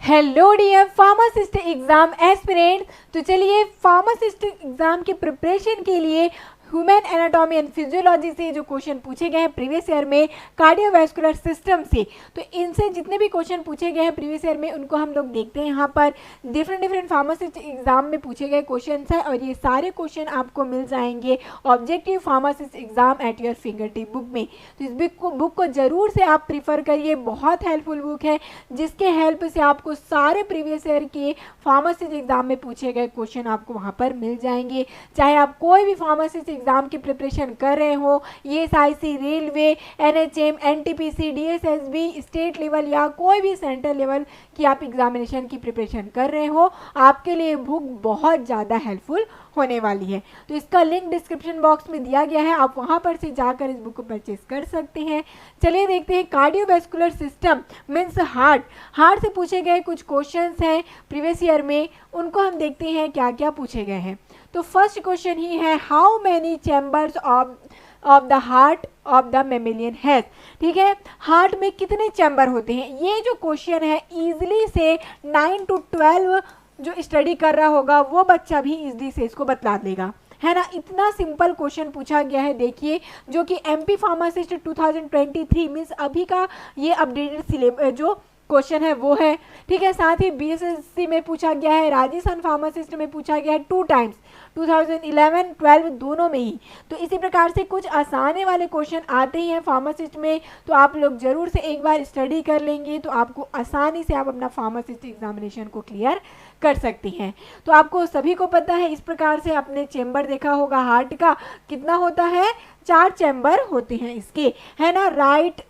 Hello dear pharmacist exam aspirant. तो चलिए pharmacist exam की प्रिपरेशन के लिए ह्यूमन एनाटॉमी एंड फिजियोलॉजी से जो क्वेश्चन पूछे गए हैं प्रीवियस ईयर में कार्डियोवैस्कुलर सिस्टम से, तो इनसे जितने भी क्वेश्चन पूछे गए हैं प्रीवियस ईयर में उनको हम लोग देखते हैं। यहाँ पर डिफरेंट फार्मासिस्ट एग्जाम में पूछे गए क्वेश्चन है और ये सारे क्वेश्चन आपको मिल जाएंगे objective pharmacist exam at your finger tip book में। तो इस बुक को जरूर से आप प्रीफर करिए, बहुत हेल्पफुल बुक है जिसके हेल्प से आपको सारे प्रीवियस ईयर के फार्मासिस्ट एग्जाम में पूछे गए क्वेश्चन आपको वहाँ पर मिल जाएंगे। चाहे आप कोई भी फार्मासिस्ट एग्जाम की प्रिपरेशन कर रहे हो, ESIC, railway, NHM, NTPC, DSSB, state level या कोई भी सेंट्रल लेवल की आप एग्जामिनेशन की प्रिपरेशन कर रहे हो, आपके लिए बुक बहुत ज़्यादा हेल्पफुल होने वाली है। तो इसका लिंक डिस्क्रिप्शन बॉक्स में दिया गया है, आप वहाँ पर से जाकर इस बुक को परचेज कर सकते हैं। चलिए देखते हैं कार्डियोवैस्कुलर सिस्टम मीन्स हार्ट से पूछे गए कुछ क्वेश्चंस हैं प्रीवियस ईयर में, उनको हम देखते हैं क्या क्या पूछे गए हैं। तो फर्स्ट क्वेश्चन ही है how many chambers of the heart of the mammalian has. ठीक है, हार्ट में कितने चैम्बर होते हैं, ये जो क्वेश्चन है इजीली से 9 to 12 जो स्टडी कर रहा होगा वो बच्चा भी इजीली से इसको बतला देगा, है ना। इतना सिंपल क्वेश्चन पूछा गया है, देखिए, जो कि MP फार्मासिस्ट 2023 मीन्स अभी का ये अपडेटेड सिलेबस जो क्वेश्चन है वो है। ठीक है, साथ ही BSSC में पूछा गया है, राजस्थान फार्मासिस्ट में पूछा गया है 2 टाइम्स 2011-12 दोनों में ही। तो इसी प्रकार से कुछ आसाने वाले क्वेश्चन आते ही हैं फार्मासिस्ट में, तो आप लोग जरूर से एक बार स्टडी कर लेंगे तो आपको आसानी से आप अपना फार्मासिस्ट एग्जामिनेशन को क्लियर कर सकती हैं। तो आपको सभी को पता है, इस प्रकार से आपने चेम्बर देखा होगा हार्ट का कितना होता है, 4 चैम्बर होते हैं इसके, है ना। राइट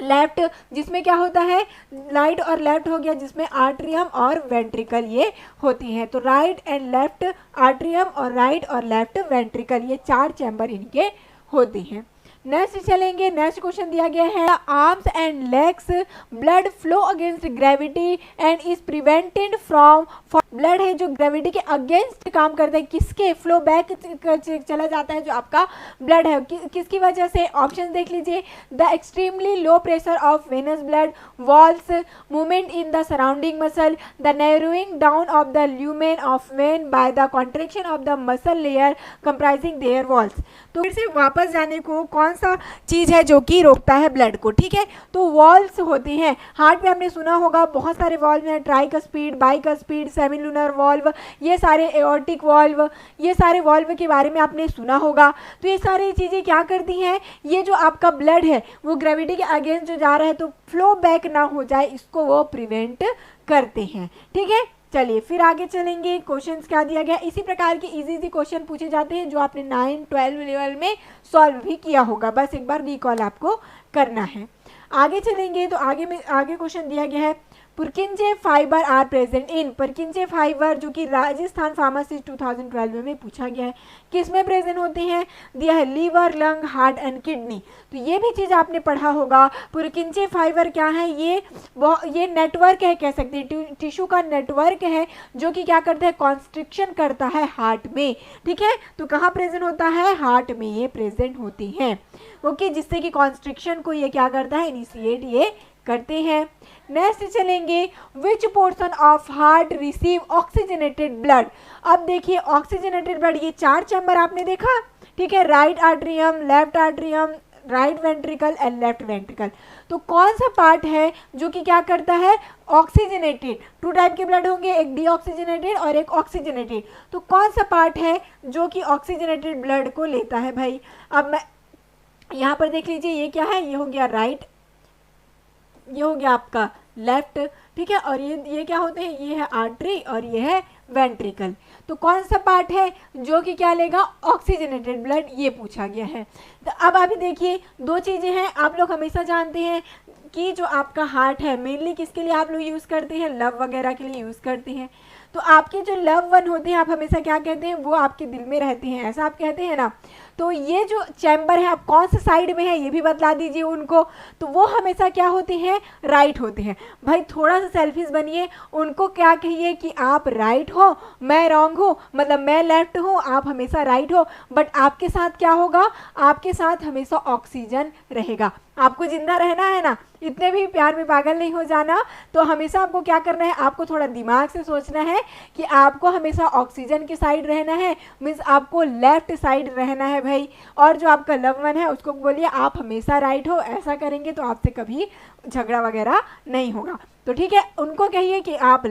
लेफ्ट जिसमें क्या होता है, राइट और लेफ्ट हो गया जिसमें आर्ट्रियम और वेंट्रिकल ये होती हैं। तो राइट एंड लेफ्ट आर्ट्रियम और राइट और लेफ्ट वेंट्रिकल, ये 4 चैम्बर इनके होते हैं। नेक्स्ट चलेंगे, नेक्स्ट क्वेश्चन दिया गया है arms and legs blood flow against gravity and is prevented from. Blood है जो ग्रेविटी के अगेंस्ट काम करता है, किसके फ्लो बैक चला जाता है जो आपका ब्लड है, किसकी वजह से। ऑप्शन देख लीजिए, the extremely low pressure of venous blood, walls, movement in the surrounding muscle, the narrowing down of the lumen of when by the contraction of the muscle layer comprising their walls. तो फिर से वापस जाने को कौन सा चीज है जो कि रोकता है ब्लड को, ठीक है, तो वॉल्व्स होती हैं। हार्ट में आपने सुना होगा बहुत सारे वॉल्व हैं, ट्राइकस्पिड, बाइकस्पिड, सेमिलुनर वॉल्व, ये सारे एओर्टिक वॉल्व, ये सारे वॉल्व के बारे में आपने सुना होगा। तो ये सारी चीज़ें क्या करती हैं, ये जो आपका ब्लड है वो ग्रेविटी के अगेंस्ट जो जा रहा है तो फ्लो बैक ना हो जाए, इसको वो प्रिवेंट करते हैं। ठीक है, चलिए फिर आगे चलेंगे। क्वेश्चंस क्या दिया गया, इसी प्रकार के इजी क्वेश्चन पूछे जाते हैं जो आपने 9-12 लेवल में सॉल्व भी किया होगा, बस एक बार रिकॉल आपको करना है। आगे चलेंगे तो आगे क्वेश्चन दिया गया है Purkinje fiber are present in. Purkinje fiber जो कि राजस्थान फार्मासिस्ट 2012 में पूछा गया है, किस में प्रेजेंट होते हैं, दिया है liver, lung, heart and kidney. तो ये भी चीज़ आपने पढ़ा होगा। पुरकिंजे फाइबर क्या है, ये नेटवर्क है, कह सकते हैं टिश्यू का नेटवर्क है जो कि क्या करता है, कॉन्स्ट्रिक्शन करता है हार्ट में। ठीक है, तो कहाँ प्रेजेंट होता है, हार्ट में ये प्रेजेंट होती हैं। ओके, जिससे कि कॉन्स्ट्रिक्शन को ये क्या करता है, इनिशिएट ये करते हैं। नेक्स्ट चलेंगे, which portion of heart receive oxygenated blood. अब देखिए ऑक्सीजनेटेड ब्लड, ये 4 चैम्बर आपने देखा, ठीक है, right atrium, left atrium, right ventricle and left ventricle. तो कौन सा पार्ट है जो कि क्या करता है, ऑक्सीजनेटेड। 2 टाइप के ब्लड होंगे, एक डीऑक्सीजनेटेड और एक ऑक्सीजनेटेड। तो कौन सा पार्ट है जो कि ऑक्सीजनेटेड ब्लड को लेता है भाई। अब मैं यहाँ पर देख लीजिए, ये क्या है, ये हो गया राइट, ये हो गया आपका लेफ्ट, ठीक है, और ये क्या होते हैं, ये है आर्टरी और ये है वेंट्रिकल। तो कौन सा पार्ट है जो कि क्या लेगा, ऑक्सीजनेटेड ब्लड, ये पूछा गया है। तो अब अभी देखिए 2 चीज़ें हैं, आप लोग हमेशा जानते हैं कि जो आपका हार्ट है मेनली किसके लिए आप लोग यूज़ करते हैं, लव वगैरह के लिए यूज़ करते हैं। तो आपके जो लव वन होते हैं, आप हमेशा क्या कहते हैं, वो आपके दिल में रहते हैं, ऐसा आप कहते हैं ना। तो ये जो चैम्बर है आप कौन सा साइड में है ये भी बतला दीजिए उनको, तो वो हमेशा क्या होते हैं, राइट होते हैं। भाई थोड़ा सा सेल्फिश बनिए, उनको क्या कहिए कि आप राइट हो, मैं रॉन्ग हूँ, मतलब मैं लेफ्ट हूँ, आप हमेशा राइट हो, बट आपके साथ क्या होगा, आपके साथ हमेशा ऑक्सीजन रहेगा। आपको जिंदा रहना है ना, इतने भी प्यार में पागल नहीं हो जाना, तो हमेशा आपको क्या करना है, आपको थोड़ा दिमाग से सोचना है कि आपको हमेशा ऑक्सीजन की साइड रहना है, मीन्स आपको लेफ्ट साइड रहना है भाई। और जो आपका लव वन है उसको बोलिए आप हमेशा राइट हो, ऐसा करेंगे तो आपसे कभी झगड़ा वगैरह नहीं होगा। तो ठीक है, उनको कहिए कि आप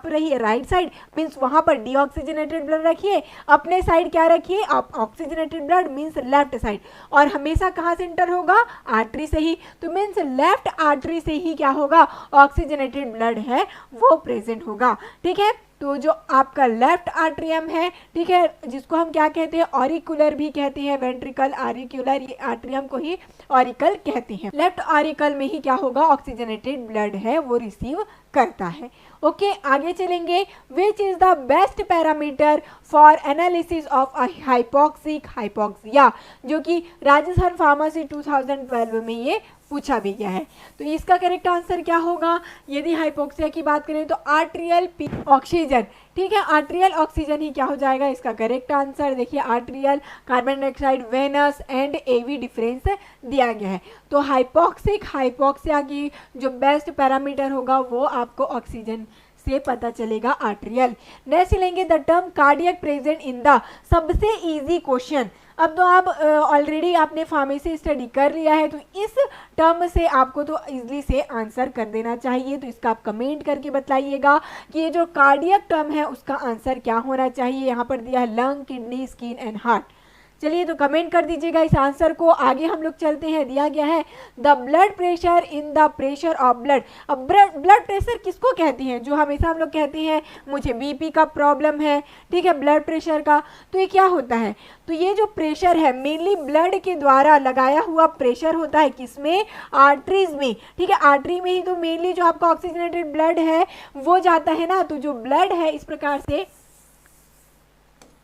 रहिए राइट साइड, मीन्स वहाँ पर डीऑक्सीजनेटेड ब्लड रखिए, अपने साइड क्या रखिए, आप oxygenated blood means left side, और हमेशा कहाँ से इंटर होगा, आर्टरी से ही, तो मीन्स लेफ्ट आर्टरी से ही क्या होगा, ऑक्सीजनेटेड ब्लड है वो प्रेजेंट होगा। ठीक है, तो जो आपका लेफ्ट आर्ट्रियम है, ठीक है, जिसको हम क्या कहते हैं, ऑरिकुलर भी कहते हैं, वेंट्रिकल ऑरिकुलर, ये आर्ट्रियम को ही ऑरिकल कहते हैं। लेफ्ट ऑरिकल में ही क्या होगा, ऑक्सीजनेटेड ब्लड है वो रिसीव करता है। ओके, आगे चलेंगे। Which is the best parameter for analysis of hypoxic hypoxia, जो कि राजस्थान फार्मेसी 2012 में ये पूछा भी गया है। तो इसका करेक्ट आंसर क्या होगा, यदि हाइपोक्सिया की बात करें तो आर्ट्रियल ऑक्सीजन। ठीक है, आर्ट्रियल ऑक्सीजन ही क्या हो जाएगा इसका करेक्ट आंसर। देखिए arterial, carbon dioxide, venous and AV difference दिया गया है। तो हाइपोक्सिक हाइपोक्सिया की जो बेस्ट पैरामीटर होगा वो आपको ऑक्सीजन से पता चलेगा, आर्ट्रियल। नेक्स्ट लेंगे the term cardiac present in the, सबसे इजी क्वेश्चन। अब तो आप ऑलरेडी आपने फार्मेसी स्टडी कर लिया है, तो इस टर्म से आपको तो इजीली से आंसर कर देना चाहिए। तो इसका आप कमेंट करके बताइएगा कि ये जो कार्डियक टर्म है उसका आंसर क्या होना चाहिए। यहाँ पर दिया है lung, kidney, skin and heart. चलिए तो कमेंट कर दीजिएगा इस आंसर को। आगे हम लोग चलते हैं, दिया गया है the blood pressure in the pressure of blood. अब ब्लड प्रेशर किसको कहते हैं, जो हमेशा हम लोग कहते हैं मुझे बीपी का प्रॉब्लम है, ठीक है, ब्लड प्रेशर का, तो ये क्या होता है, तो ये जो प्रेशर है मेनली ब्लड के द्वारा लगाया हुआ प्रेशर होता है, किसमें, आर्टरीज में। ठीक है, आर्टरी में ही तो मेनली जो आपका ऑक्सीजनेटेड ब्लड है वो जाता है ना। तो जो ब्लड है इस प्रकार से,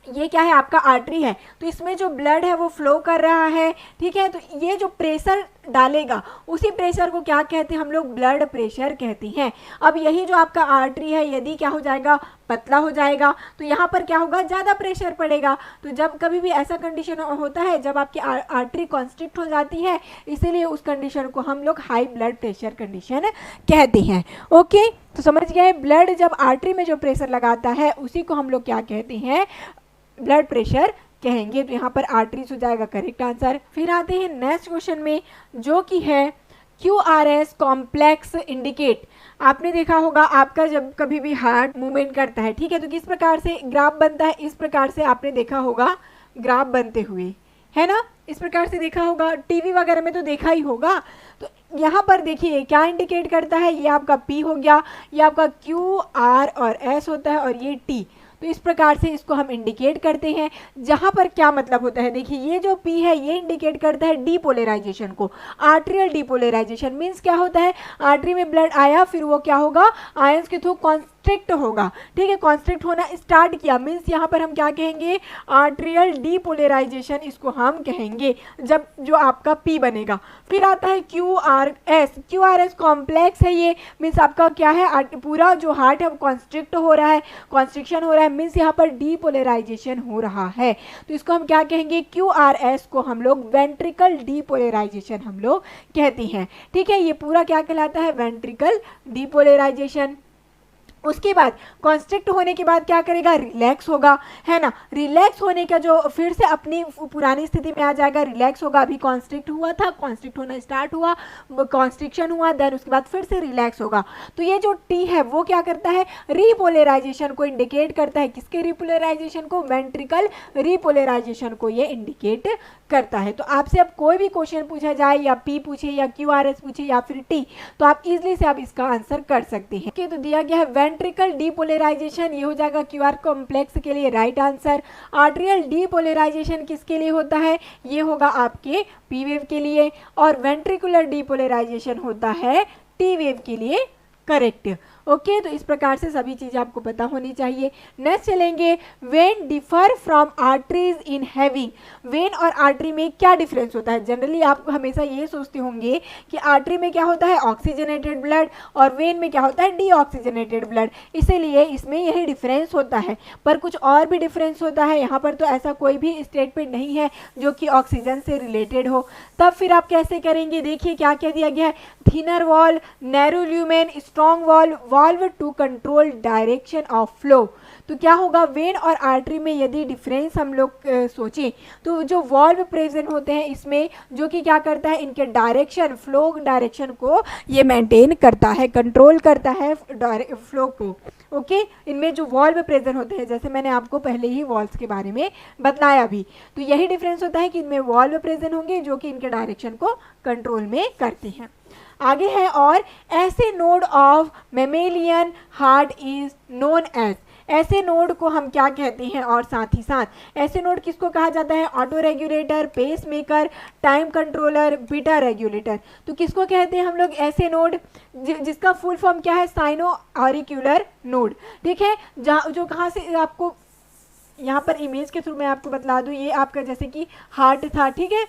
ये क्या है आपका आर्टरी है, तो इसमें जो ब्लड है वो फ्लो कर रहा है। ठीक है, तो ये जो प्रेशर डालेगा उसी प्रेशर को क्या कहते हैं हम लोग, ब्लड प्रेशर कहते हैं। अब यही जो आपका आर्टरी है यदि क्या हो जाएगा, पतला हो जाएगा, तो यहाँ पर क्या होगा, ज़्यादा प्रेशर पड़ेगा। तो जब कभी भी ऐसा कंडीशन होता है जब आपकी आर्टरी कॉन्स्ट्रिक्ट हो जाती है, इसीलिए उस कंडीशन को हम लोग हाई ब्लड प्रेशर कंडीशन कहते हैं। ओके, तो समझ गए, ब्लड जब आर्टरी में जो प्रेशर लगाता है उसी को हम लोग क्या कहते हैं, ब्लड प्रेशर कहेंगे। तो यहाँ पर आर्टरीज हो जाएगा करेक्ट आंसर। फिर आते हैं नेक्स्ट क्वेश्चन में, जो कि है QRS कॉम्प्लेक्स इंडिकेट। आपने देखा होगा आपका जब कभी भी हार्ट मूवमेंट करता है, ठीक है, तो किस प्रकार से ग्राफ बनता है, इस प्रकार से आपने देखा होगा ग्राफ बनते हुए, है ना, इस प्रकार से देखा होगा, टीवी वगैरह में तो देखा ही होगा। तो यहाँ पर देखिए क्या इंडिकेट करता है, ये आपका P हो गया, ये आपका Q, R और S होता है, और ये T। तो इस प्रकार से इसको हम इंडिकेट करते हैं। जहाँ पर क्या मतलब होता है, देखिए ये जो P है ये इंडिकेट करता है डीपोलराइजेशन को, आर्ट्रियल डीपोलराइजेशन। मीन्स क्या होता है, आर्टरी में ब्लड आया, फिर वो क्या होगा, आयंस के थ्रू कॉन्स्ट्रिक्ट होगा। ठीक है, कॉन्स्ट्रिक्ट होना स्टार्ट किया, मीन्स यहाँ पर हम क्या कहेंगे, आर्ट्रियल डीपोलराइजेशन इसको हम कहेंगे, जब जो आपका P बनेगा। फिर आता है QRS, QRS कॉम्प्लेक्स है ये, मीन्स आपका क्या है, पूरा जो हार्ट है वो कॉन्स्ट्रिक्ट हो रहा है, कॉन्स्ट्रिक्शन हो रहा है, मीन्स यहाँ पर डीपोलराइजेशन हो रहा है। तो इसको हम क्या कहेंगे, QRS को हम लोग वेंट्रिकल डीपोलराइजेशन हम लोग कहते हैं। ठीक है, ये पूरा क्या कहलाता है, वेंट्रिकल डीपोलराइजेशन। उसके बाद कॉन्स्ट्रिक्ट होने के बाद क्या करेगा, रिलैक्स होगा, है ना, रिलैक्स होने का जो फिर से अपनी पुरानी स्थिति में आ जाएगा, रिलैक्स होगा। अभी कॉन्स्ट्रिक्ट हुआ था, कॉन्स्ट्रिक्ट होना स्टार्ट हुआ, कॉन्स्ट्रिक्शन हुआ, देन उसके बाद फिर से रिलैक्स होगा। तो ये जो T है वो क्या करता है, रीपोलराइजेशन को इंडिकेट करता है। किसके रीपोलराइजेशन को, वेंट्रिकल रीपोलराइजेशन को ये इंडिकेट करता है। तो आपसे अब कोई भी क्वेश्चन पूछा जाए, या P पूछे या QRS पूछे या फिर T, तो आप इजिली से आप इसका आंसर कर सकते हैं। तो दिया गया है वेंट्रिकल डीपोलराइजेशन, ये हो जाएगा QR कॉम्प्लेक्स के लिए राइट आंसर। आर्ट्रियल डीपोलराइजेशन किसके लिए होता है, ये होगा आपके P वेव के लिए, और वेंट्रिकुलर डीपोलराइजेशन होता है T वेव के लिए, करेक्ट। ओके, तो इस प्रकार से सभी चीज़ें आपको पता होनी चाहिए। नेक्स्ट चलेंगे, when differ from arteries in having, when और आर्टरी में क्या डिफरेंस होता है। जनरली आप हमेशा ये सोचते होंगे कि आर्टरी में क्या होता है, ऑक्सीजनेटेड ब्लड, और वेन में क्या होता है, डीऑक्सीजनेटेड ब्लड, इसीलिए इसमें यही डिफरेंस होता है। पर कुछ और भी डिफरेंस होता है, यहाँ पर तो ऐसा कोई भी स्टेटमेंट नहीं है जो कि ऑक्सीजन से रिलेटेड हो। तब फिर आप कैसे करेंगे, देखिए क्या क्या दिया गया है, thinner wall, narrow lumen, strong wall, valve to control direction of flow. तो क्या होगा, वेन और आर्टरी में यदि डिफरेंस हम लोग सोचें तो जो वॉल्व प्रेजेंट होते हैं इसमें, जो कि क्या करता है, इनके डायरेक्शन, फ्लो डायरेक्शन को ये मेंटेन करता है, कंट्रोल करता है फ्लो को। ओके, इनमें जो वॉल्व प्रेजेंट होते हैं, जैसे मैंने आपको पहले ही वॉल्व्स के बारे में बताया भी, तो यही डिफरेंस होता है कि इनमें वॉल्व प्रेजेंट होंगे जो कि इनके डायरेक्शन को कंट्रोल में करते हैं। आगे है, और ऐसे node of mammalian heart is known as, ऐसे नोड को हम क्या कहते हैं, और साथ ही साथ ऐसे नोड किसको कहा जाता है, auto regulator, pace maker, time controller, beta regulator. तो किसको कहते हैं हम लोग ऐसे नोड, जिसका फुल फॉर्म क्या है, साइनो ऑरिक्यूलर नोड। ठीक है, जहाँ जो कहाँ से आपको यहाँ पर इमेज के थ्रू मैं आपको बतला दूँ, ये आपका जैसे कि हार्ट था, ठीक है,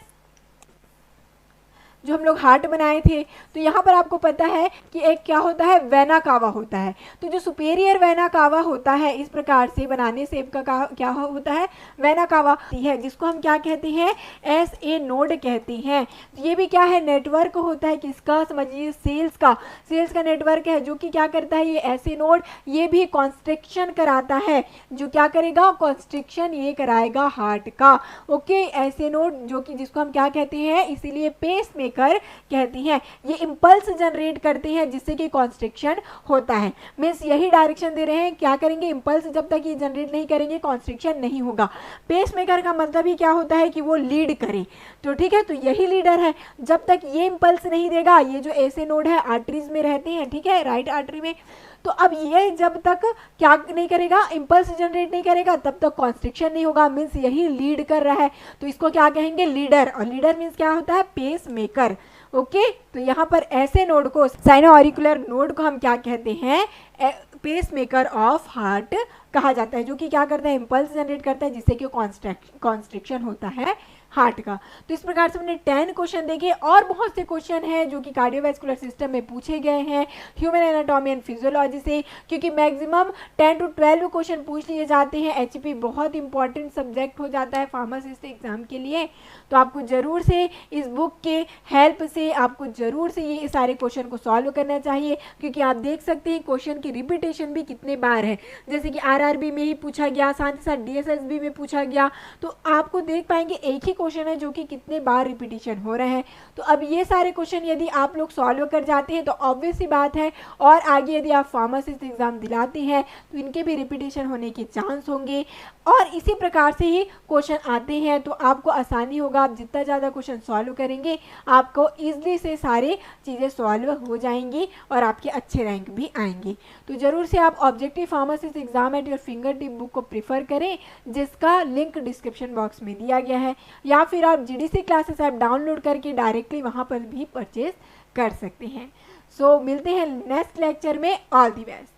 जो हम लोग हार्ट बनाए थे, तो यहाँ पर आपको पता है कि एक क्या होता है, वेना कावा होता है। तो जो सुपेरियर वेना कावा होता है, इस प्रकार से बनाने से का क्या होता है, वेना कावा है, जिसको हम क्या कहते हैं, एस ए नोड कहते हैं। तो ये भी क्या है, नेटवर्क होता है किसका, समझिए सेल्स का, सेल्स का नेटवर्क है, जो कि क्या करता है, ये ऐसे नोड ये भी कॉन्स्ट्रिक्शन कराता है, जो क्या करेगा, कॉन्स्ट्रिक्शन ये कराएगा हार्ट का। ओके, ऐसे नोड जो कि जिसको हम क्या कहते हैं, इसीलिए पेस मेकर कहती हैं, ये इंपल्स जनरेट करते हैं जिससे कि कॉन्स्ट्रिक्शन होता है। मीन्स यही डायरेक्शन दे रहे हैं, क्या करेंगे, इंपल्स जब तक ये जनरेट नहीं करेंगे कॉन्स्ट्रिक्शन नहीं होगा। पेस मेकर का मतलब ही क्या होता है कि वो लीड करे, तो ठीक है, तो यही लीडर है। जब तक ये इंपल्स नहीं देगा, ये जो ऐसे नोड है आर्टरीज में रहते हैं, ठीक है, राइट आर्टरी में, तो अब ये जब तक क्या नहीं करेगा, इंपल्स जनरेट नहीं करेगा, तब तक कॉन्स्ट्रिक्शन नहीं होगा। मीन्स यही लीड कर रहा है, तो इसको क्या कहेंगे, लीडर। और लीडर मीन्स क्या होता है, पेस मेकर। ओके, तो यहाँ पर ऐसे नोड को, साइनो ऑरिकुलर नोड को हम क्या कहते हैं, पेस मेकर ऑफ हार्ट कहा जाता है, जो कि क्या करता है, इंपल्स जनरेट करता है जिससे कि कॉन्स्ट्रिक्शन होता है हार्ट का। तो इस प्रकार से हमने 10 क्वेश्चन देखे, और बहुत से क्वेश्चन हैं जो कि कार्डियोवैस्कुलर सिस्टम में पूछे गए हैं ह्यूमन एनाटॉमी एंड फिजियोलॉजी से, क्योंकि मैक्सिमम 10 to 12 क्वेश्चन पूछ लिए जाते हैं। एचपी बहुत इंपॉर्टेंट सब्जेक्ट हो जाता है फार्मासिस्ट एग्जाम के लिए, तो आपको ज़रूर से इस बुक के हेल्प से आपको ज़रूर से ये सारे क्वेश्चन को सॉल्व करना चाहिए, क्योंकि आप देख सकते हैं क्वेश्चन की रिपीटेशन भी कितने बार है, जैसे कि आरआरबी में ही पूछा गया, साथ ही साथ डीएसएसबी में पूछा गया, तो आपको देख पाएंगे एक ही क्वेश्चन है जो कि कितने बार रिपीटिशन हो रहे हैं। तो अब ये सारे क्वेश्चन यदि आप लोग सॉल्व कर जाते हैं तो ऑब्वियस सी बात है, और आगे यदि आप फार्मासिस्ट एग्जाम दिलाते हैं तो इनके भी रिपीटिशन होने के चांस होंगे, और इसी प्रकार से ही क्वेश्चन आते हैं, तो आपको आसानी होगा। आप जितना ज़्यादा क्वेश्चन सॉल्व करेंगे आपको ईजिली से सारे चीज़ें सॉल्व हो जाएंगी और आपके अच्छे रैंक भी आएंगे। तो ज़रूर से आप objective pharmacist exam at your finger tip book को प्रीफर करें, जिसका लिंक डिस्क्रिप्शन बॉक्स में दिया गया है, या फिर आप जीडीसी क्लासेस ऐप डाउनलोड करके डायरेक्टली वहाँ पर भी परचेज कर सकते हैं। सो मिलते हैं नेक्स्ट लेक्चर में। All the best.